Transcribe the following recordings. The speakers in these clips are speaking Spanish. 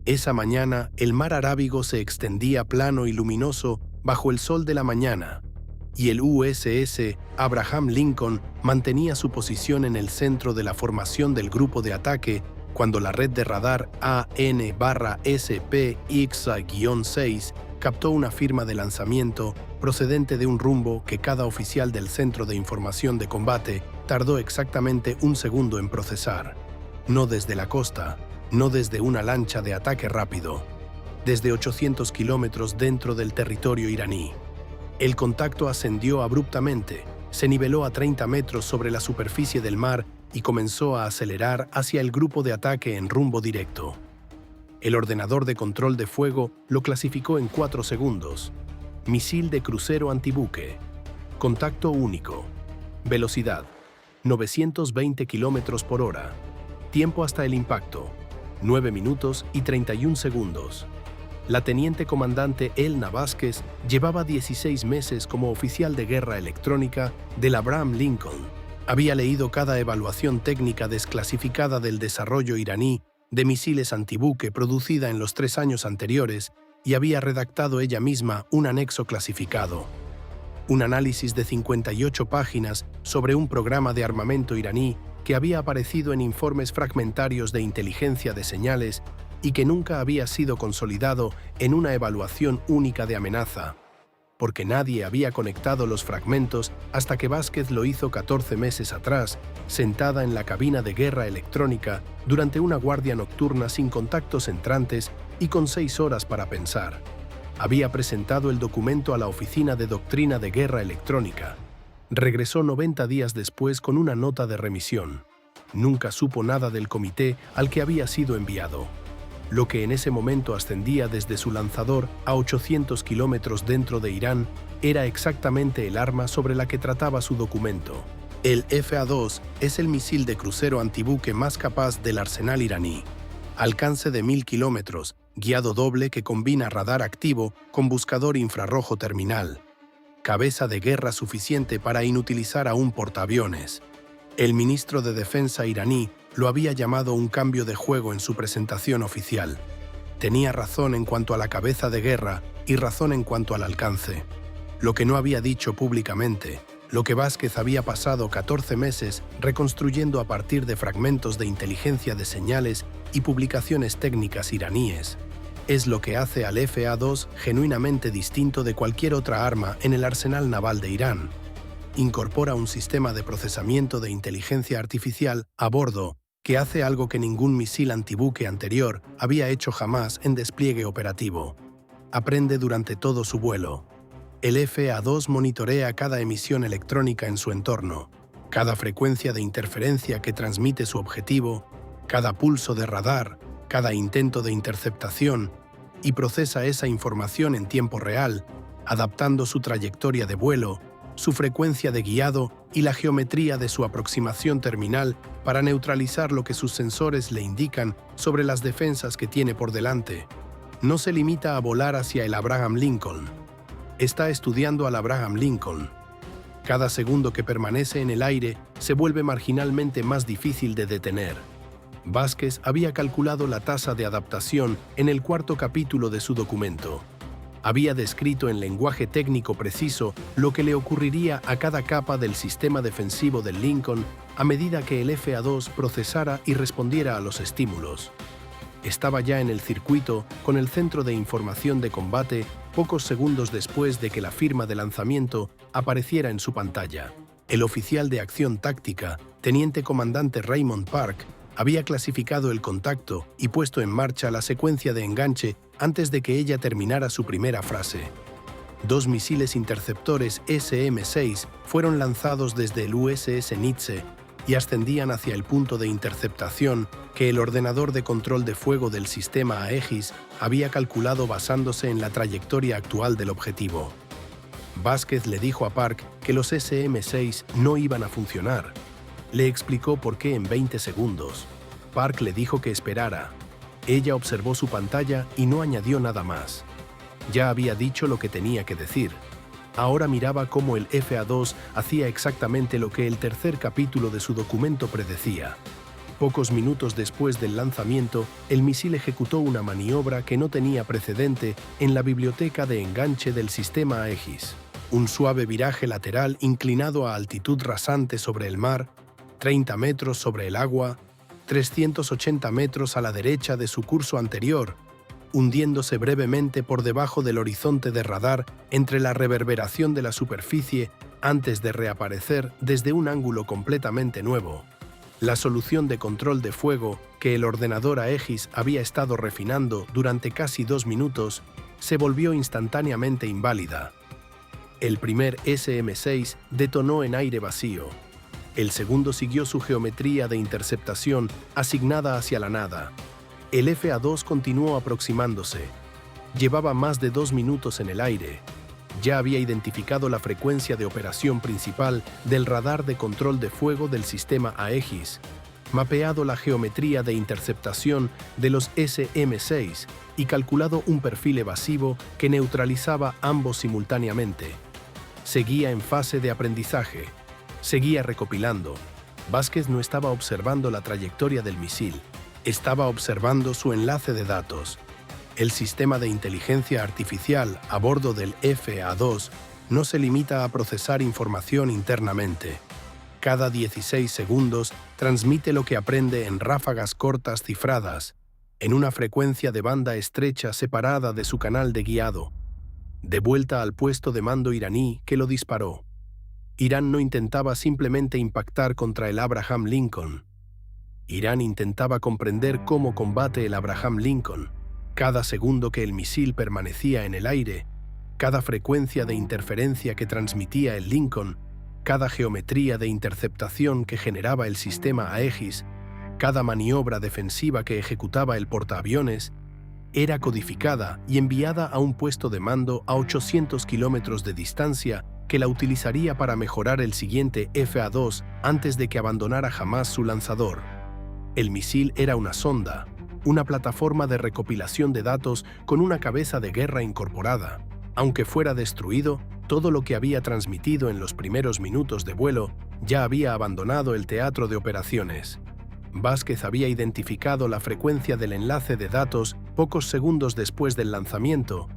Esa mañana, el mar Arábigo se extendía plano y luminoso bajo el sol de la mañana, y el USS Abraham Lincoln mantenía su posición en el centro de la formación del grupo de ataque cuando la red de radar AN/SPX-6 captó una firma de lanzamiento procedente de un rumbo que cada oficial del Centro de Información de Combate tardó exactamente un segundo en procesar. No desde la costa, no desde una lancha de ataque rápido, desde 800 kilómetros dentro del territorio iraní. El contacto ascendió abruptamente, se niveló a 30 metros sobre la superficie del mar y comenzó a acelerar hacia el grupo de ataque en rumbo directo. El ordenador de control de fuego lo clasificó en 4 segundos. Misil de crucero antibuque. Contacto único. Velocidad: 920 kilómetros por hora. Tiempo hasta el impacto: 9 minutos y 31 segundos. La teniente comandante Elna Vázquez llevaba 16 meses como oficial de guerra electrónica del Abraham Lincoln. Había leído cada evaluación técnica desclasificada del desarrollo iraní de misiles antibuque producida en los 3 años anteriores y había redactado ella misma un anexo clasificado. Un análisis de 58 páginas sobre un programa de armamento iraní que había aparecido en informes fragmentarios de inteligencia de señales y que nunca había sido consolidado en una evaluación única de amenaza, porque nadie había conectado los fragmentos hasta que Vázquez lo hizo 14 meses atrás, sentada en la cabina de guerra electrónica durante una guardia nocturna sin contactos entrantes y con 6 horas para pensar. Había presentado el documento a la Oficina de Doctrina de Guerra Electrónica. Regresó 90 días después con una nota de remisión. Nunca supo nada del comité al que había sido enviado. Lo que en ese momento ascendía desde su lanzador a 800 kilómetros dentro de Irán era exactamente el arma sobre la que trataba su documento. El FA-2 es el misil de crucero antibuque más capaz del arsenal iraní. Alcance de 1000 kilómetros, guiado doble que combina radar activo con buscador infrarrojo terminal. Cabeza de guerra suficiente para inutilizar a un portaaviones. El ministro de Defensa iraní lo había llamado un cambio de juego en su presentación oficial. Tenía razón en cuanto a la cabeza de guerra y razón en cuanto al alcance. Lo que no había dicho públicamente, lo que Vázquez había pasado 14 meses reconstruyendo a partir de fragmentos de inteligencia de señales y publicaciones técnicas iraníes, es lo que hace al FA-2 genuinamente distinto de cualquier otra arma en el arsenal naval de Irán. Incorpora un sistema de procesamiento de inteligencia artificial a bordo que hace algo que ningún misil antibuque anterior había hecho jamás en despliegue operativo. Aprende durante todo su vuelo. El FA-2 monitorea cada emisión electrónica en su entorno, cada frecuencia de interferencia que transmite su objetivo, cada pulso de radar, cada intento de interceptación, y procesa esa información en tiempo real, adaptando su trayectoria de vuelo, su frecuencia de guiado y la geometría de su aproximación terminal para neutralizar lo que sus sensores le indican sobre las defensas que tiene por delante. No se limita a volar hacia el Abraham Lincoln. Está estudiando al Abraham Lincoln. Cada segundo que permanece en el aire se vuelve marginalmente más difícil de detener. Vázquez había calculado la tasa de adaptación en el 4º capítulo de su documento. Había descrito en lenguaje técnico preciso lo que le ocurriría a cada capa del sistema defensivo del Lincoln a medida que el FA-2 procesara y respondiera a los estímulos. Estaba ya en el circuito con el centro de información de combate pocos segundos después de que la firma de lanzamiento apareciera en su pantalla. El oficial de acción táctica, teniente comandante Raymond Park, había clasificado el contacto y puesto en marcha la secuencia de enganche antes de que ella terminara su primera frase. 2 misiles interceptores SM-6 fueron lanzados desde el USS Nietzsche y ascendían hacia el punto de interceptación que el ordenador de control de fuego del sistema Aegis había calculado basándose en la trayectoria actual del objetivo. Vázquez le dijo a Park que los SM-6 no iban a funcionar. Le explicó por qué en 20 segundos. Park le dijo que esperara. Ella observó su pantalla y no añadió nada más. Ya había dicho lo que tenía que decir. Ahora miraba cómo el FA-2 hacía exactamente lo que el 3er capítulo de su documento predecía. Pocos minutos después del lanzamiento, el misil ejecutó una maniobra que no tenía precedente en la biblioteca de enganche del sistema Aegis. Un suave viraje lateral inclinado a altitud rasante sobre el mar, 30 metros sobre el agua, 380 metros a la derecha de su curso anterior, hundiéndose brevemente por debajo del horizonte de radar entre la reverberación de la superficie antes de reaparecer desde un ángulo completamente nuevo. La solución de control de fuego que el ordenador Aegis había estado refinando durante casi 2 minutos se volvió instantáneamente inválida. El primer SM-6 detonó en aire vacío. El segundo siguió su geometría de interceptación asignada hacia la nada. El FA-2 continuó aproximándose. Llevaba más de 2 minutos en el aire. Ya había identificado la frecuencia de operación principal del radar de control de fuego del sistema Aegis, mapeado la geometría de interceptación de los SM-6 y calculado un perfil evasivo que neutralizaba ambos simultáneamente. Seguía en fase de aprendizaje. Seguía recopilando. Vázquez no estaba observando la trayectoria del misil. Estaba observando su enlace de datos. El sistema de inteligencia artificial a bordo del FA-2 no se limita a procesar información internamente. Cada 16 segundos transmite lo que aprende en ráfagas cortas cifradas, en una frecuencia de banda estrecha separada de su canal de guiado, de vuelta al puesto de mando iraní que lo disparó. Irán no intentaba simplemente impactar contra el Abraham Lincoln. Irán intentaba comprender cómo combate el Abraham Lincoln. Cada segundo que el misil permanecía en el aire, cada frecuencia de interferencia que transmitía el Lincoln, cada geometría de interceptación que generaba el sistema Aegis, cada maniobra defensiva que ejecutaba el portaaviones, era codificada y enviada a un puesto de mando a 800 kilómetros de distancia que la utilizaría para mejorar el siguiente FA-2 antes de que abandonara jamás su lanzador. El misil era una sonda, una plataforma de recopilación de datos con una cabeza de guerra incorporada. Aunque fuera destruido, todo lo que había transmitido en los primeros minutos de vuelo ya había abandonado el teatro de operaciones. Vázquez había identificado la frecuencia del enlace de datos pocos segundos después del lanzamiento,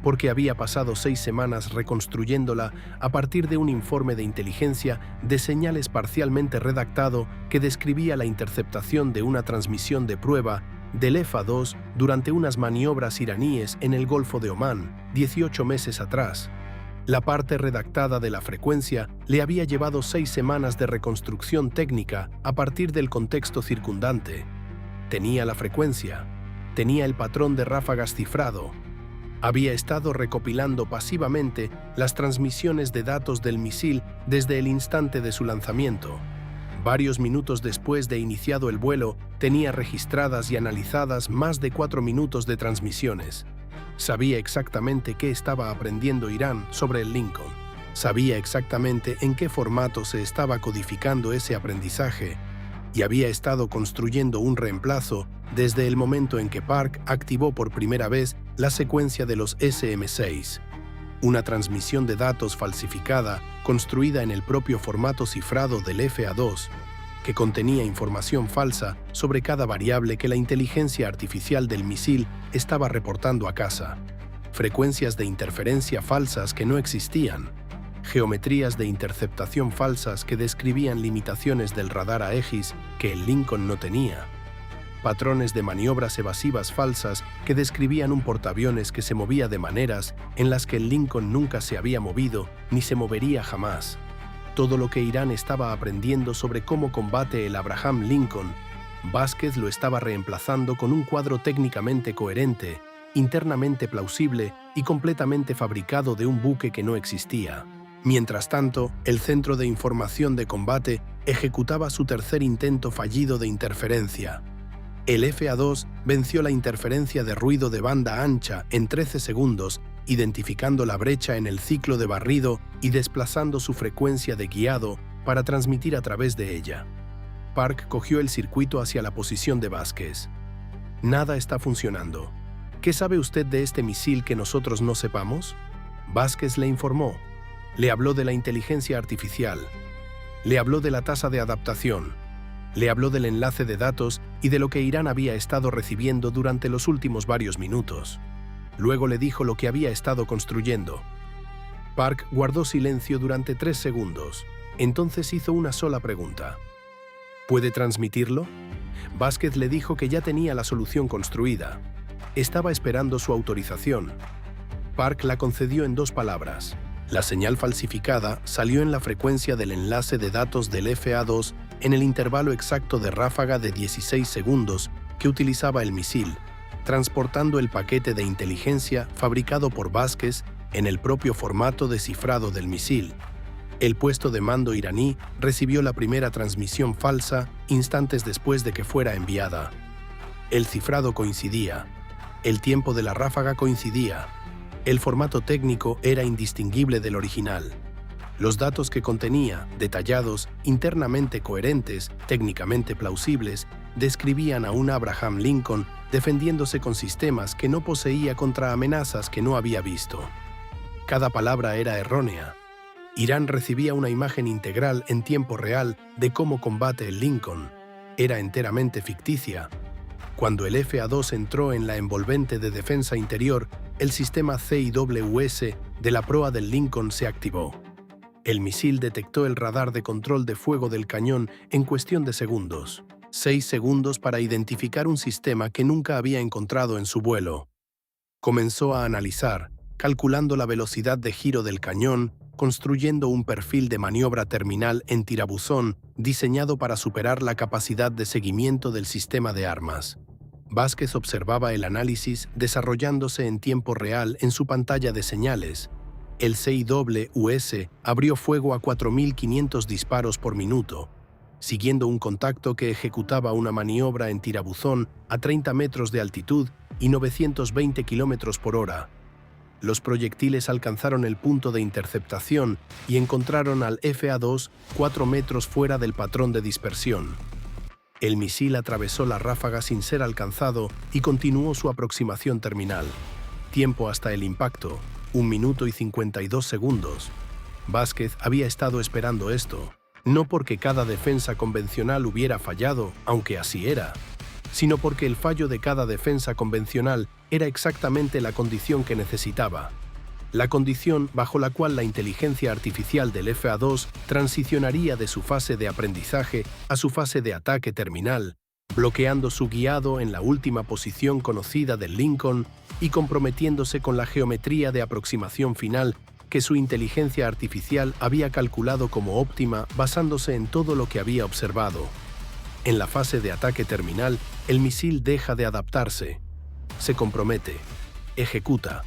porque había pasado 6 semanas reconstruyéndola a partir de un informe de inteligencia de señales parcialmente redactado que describía la interceptación de una transmisión de prueba del FA-2 durante unas maniobras iraníes en el Golfo de Omán, 18 meses atrás. La parte redactada de la frecuencia le había llevado 6 semanas de reconstrucción técnica a partir del contexto circundante. Tenía la frecuencia, tenía el patrón de ráfagas cifrado. Había estado recopilando pasivamente las transmisiones de datos del misil desde el instante de su lanzamiento. Varios minutos después de iniciado el vuelo, tenía registradas y analizadas más de 4 minutos de transmisiones. Sabía exactamente qué estaba aprendiendo Irán sobre el Lincoln. Sabía exactamente en qué formato se estaba codificando ese aprendizaje y había estado construyendo un reemplazo desde el momento en que Park activó por primera vez la secuencia de los SM-6. Una transmisión de datos falsificada construida en el propio formato cifrado del FA-2, que contenía información falsa sobre cada variable que la inteligencia artificial del misil estaba reportando a casa, frecuencias de interferencia falsas que no existían, geometrías de interceptación falsas que describían limitaciones del radar Aegis que el Lincoln no tenía, patrones de maniobras evasivas falsas que describían un portaaviones que se movía de maneras en las que el Lincoln nunca se había movido ni se movería jamás. Todo lo que Irán estaba aprendiendo sobre cómo combate el Abraham Lincoln, Vázquez lo estaba reemplazando con un cuadro técnicamente coherente, internamente plausible y completamente fabricado de un buque que no existía. Mientras tanto, el Centro de Información de Combate ejecutaba su tercer intento fallido de interferencia. El FA-2 venció la interferencia de ruido de banda ancha en 13 segundos, identificando la brecha en el ciclo de barrido y desplazando su frecuencia de guiado para transmitir a través de ella. Park cogió el circuito hacia la posición de Vázquez. Nada está funcionando. ¿Qué sabe usted de este misil que nosotros no sepamos? Vázquez le informó. Le habló de la inteligencia artificial. Le habló de la tasa de adaptación. Le habló del enlace de datos y de lo que Irán había estado recibiendo durante los últimos varios minutos. Luego le dijo lo que había estado construyendo. Park guardó silencio durante 3 segundos. Entonces hizo una sola pregunta. ¿Puede transmitirlo? Vázquez le dijo que ya tenía la solución construida. Estaba esperando su autorización. Park la concedió en 2 palabras. La señal falsificada salió en la frecuencia del enlace de datos del FA-2 en el intervalo exacto de ráfaga de 16 segundos que utilizaba el misil, transportando el paquete de inteligencia fabricado por Vázquez en el propio formato de cifrado del misil. El puesto de mando iraní recibió la primera transmisión falsa instantes después de que fuera enviada. El cifrado coincidía. El tiempo de la ráfaga coincidía. El formato técnico era indistinguible del original. Los datos que contenía, detallados, internamente coherentes, técnicamente plausibles, describían a un Abraham Lincoln defendiéndose con sistemas que no poseía contra amenazas que no había visto. Cada palabra era errónea. Irán recibía una imagen integral en tiempo real de cómo combate el Lincoln. Era enteramente ficticia. Cuando el FA-2 entró en la envolvente de defensa interior, el sistema CIWS de la proa del Lincoln se activó. El misil detectó el radar de control de fuego del cañón en cuestión de segundos. 6 segundos para identificar un sistema que nunca había encontrado en su vuelo. Comenzó a analizar, calculando la velocidad de giro del cañón, construyendo un perfil de maniobra terminal en tirabuzón diseñado para superar la capacidad de seguimiento del sistema de armas. Vázquez observaba el análisis desarrollándose en tiempo real en su pantalla de señales. El CIWS abrió fuego a 4.500 disparos por minuto, siguiendo un contacto que ejecutaba una maniobra en tirabuzón a 30 metros de altitud y 920 km por hora. Los proyectiles alcanzaron el punto de interceptación y encontraron al FA-2 4 metros fuera del patrón de dispersión. El misil atravesó la ráfaga sin ser alcanzado y continuó su aproximación terminal. Tiempo hasta el impacto, 1 minuto y 52 segundos. Vázquez había estado esperando esto, no porque cada defensa convencional hubiera fallado, aunque así era, sino porque el fallo de cada defensa convencional era exactamente la condición que necesitaba. La condición bajo la cual la inteligencia artificial del FA-2 transicionaría de su fase de aprendizaje a su fase de ataque terminal, bloqueando su guiado en la última posición conocida del Lincoln y comprometiéndose con la geometría de aproximación final que su inteligencia artificial había calculado como óptima basándose en todo lo que había observado. En la fase de ataque terminal, el misil deja de adaptarse, se compromete, ejecuta,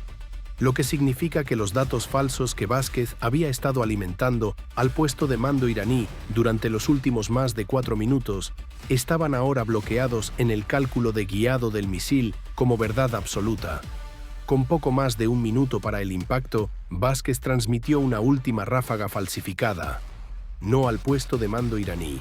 lo que significa que los datos falsos que Vázquez había estado alimentando al puesto de mando iraní durante los últimos más de 4 minutos estaban ahora bloqueados en el cálculo de guiado del misil como verdad absoluta. Con poco más de 1 minuto para el impacto, Vázquez transmitió una última ráfaga falsificada, no al puesto de mando iraní,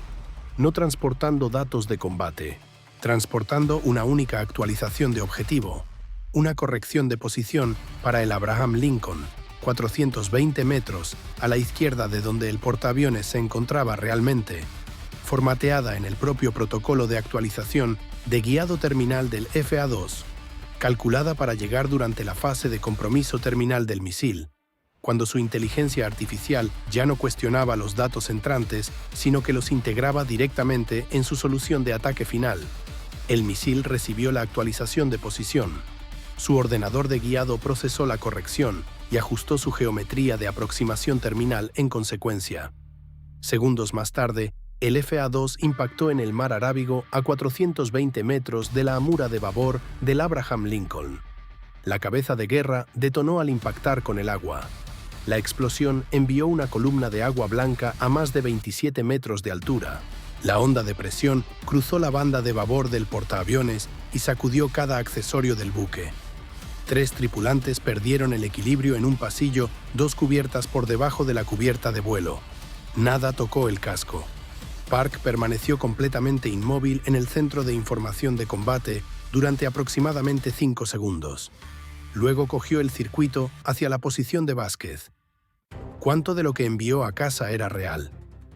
no transportando datos de combate, transportando una única actualización de objetivo, una corrección de posición para el Abraham Lincoln, 420 metros a la izquierda de donde el portaaviones se encontraba realmente, formateada en el propio protocolo de actualización de guiado terminal del FA-2, calculada para llegar durante la fase de compromiso terminal del misil, cuando su inteligencia artificial ya no cuestionaba los datos entrantes, sino que los integraba directamente en su solución de ataque final. El misil recibió la actualización de posición. Su ordenador de guiado procesó la corrección y ajustó su geometría de aproximación terminal en consecuencia. Segundos más tarde, el FA-2 impactó en el mar Arábigo a 420 metros de la amura de babor del Abraham Lincoln. La cabeza de guerra detonó al impactar con el agua. La explosión envió una columna de agua blanca a más de 27 metros de altura. La onda de presión cruzó la banda de babor del portaaviones y sacudió cada accesorio del buque. 3 tripulantes perdieron el equilibrio en un pasillo 2 cubiertas por debajo de la cubierta de vuelo. Nada tocó el casco. Park permaneció completamente inmóvil en el centro de información de combate durante aproximadamente 5 segundos. Luego cogió el circuito hacia la posición de Vázquez. ¿Cuánto de lo que envió a casa era real?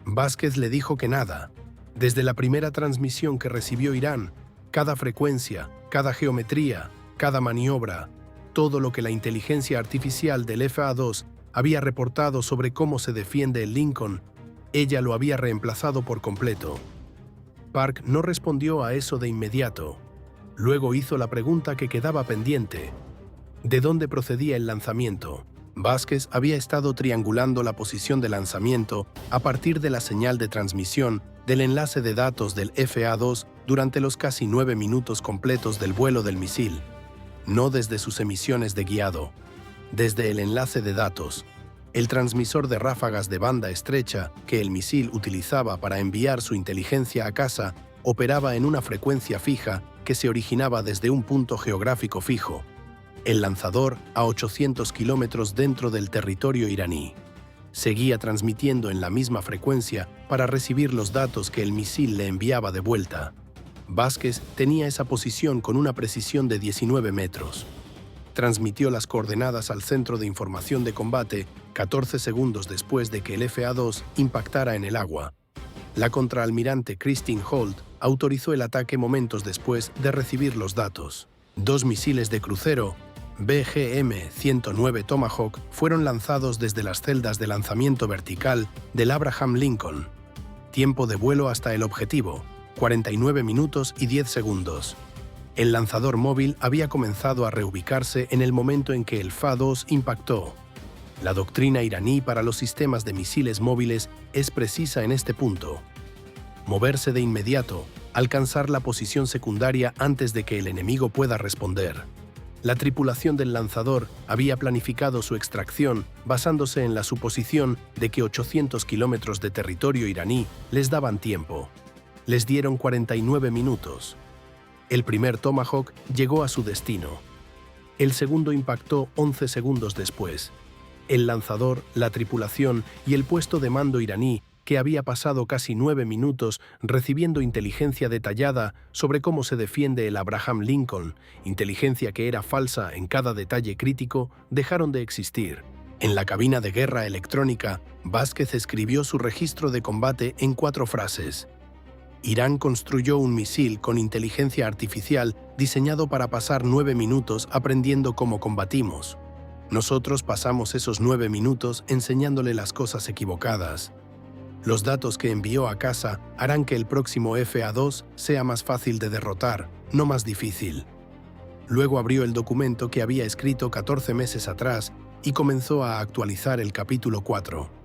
Vázquez le dijo que nada. Desde la primera transmisión que recibió Irán, cada frecuencia, cada geometría, cada maniobra, todo lo que la inteligencia artificial del FA-2 había reportado sobre cómo se defiende el Lincoln, ella lo había reemplazado por completo. Park no respondió a eso de inmediato. Luego hizo la pregunta que quedaba pendiente. ¿De dónde procedía el lanzamiento? Vázquez había estado triangulando la posición de lanzamiento a partir de la señal de transmisión del enlace de datos del FA-2 durante los casi 9 minutos completos del vuelo del misil. No desde sus emisiones de guiado, desde el enlace de datos, el transmisor de ráfagas de banda estrecha que el misil utilizaba para enviar su inteligencia a casa operaba en una frecuencia fija que se originaba desde un punto geográfico fijo, el lanzador a 800 kilómetros dentro del territorio iraní. Seguía transmitiendo en la misma frecuencia para recibir los datos que el misil le enviaba de vuelta. Vázquez tenía esa posición con una precisión de 19 metros. Transmitió las coordenadas al Centro de Información de Combate 14 segundos después de que el FA-2 impactara en el agua. La contraalmirante Christine Holt autorizó el ataque momentos después de recibir los datos. 2 misiles de crucero BGM-109 Tomahawk fueron lanzados desde las celdas de lanzamiento vertical del Abraham Lincoln. Tiempo de vuelo hasta el objetivo, 49 minutos y 10 segundos. El lanzador móvil había comenzado a reubicarse en el momento en que el FA-2 impactó. La doctrina iraní para los sistemas de misiles móviles es precisa en este punto. Moverse de inmediato, alcanzar la posición secundaria antes de que el enemigo pueda responder. La tripulación del lanzador había planificado su extracción basándose en la suposición de que 800 kilómetros de territorio iraní les daban tiempo. Les dieron 49 minutos. El primer Tomahawk llegó a su destino. El segundo impactó 11 segundos después. El lanzador, la tripulación y el puesto de mando iraní, que había pasado casi 9 minutos recibiendo inteligencia detallada sobre cómo se defiende el Abraham Lincoln, inteligencia que era falsa en cada detalle crítico, dejaron de existir. En la cabina de guerra electrónica, Vázquez escribió su registro de combate en 4 frases. Irán construyó un misil con inteligencia artificial diseñado para pasar 9 minutos aprendiendo cómo combatimos. Nosotros pasamos esos 9 minutos enseñándole las cosas equivocadas. Los datos que envió a casa harán que el próximo FA-2 sea más fácil de derrotar, no más difícil. Luego abrió el documento que había escrito 14 meses atrás y comenzó a actualizar el capítulo 4.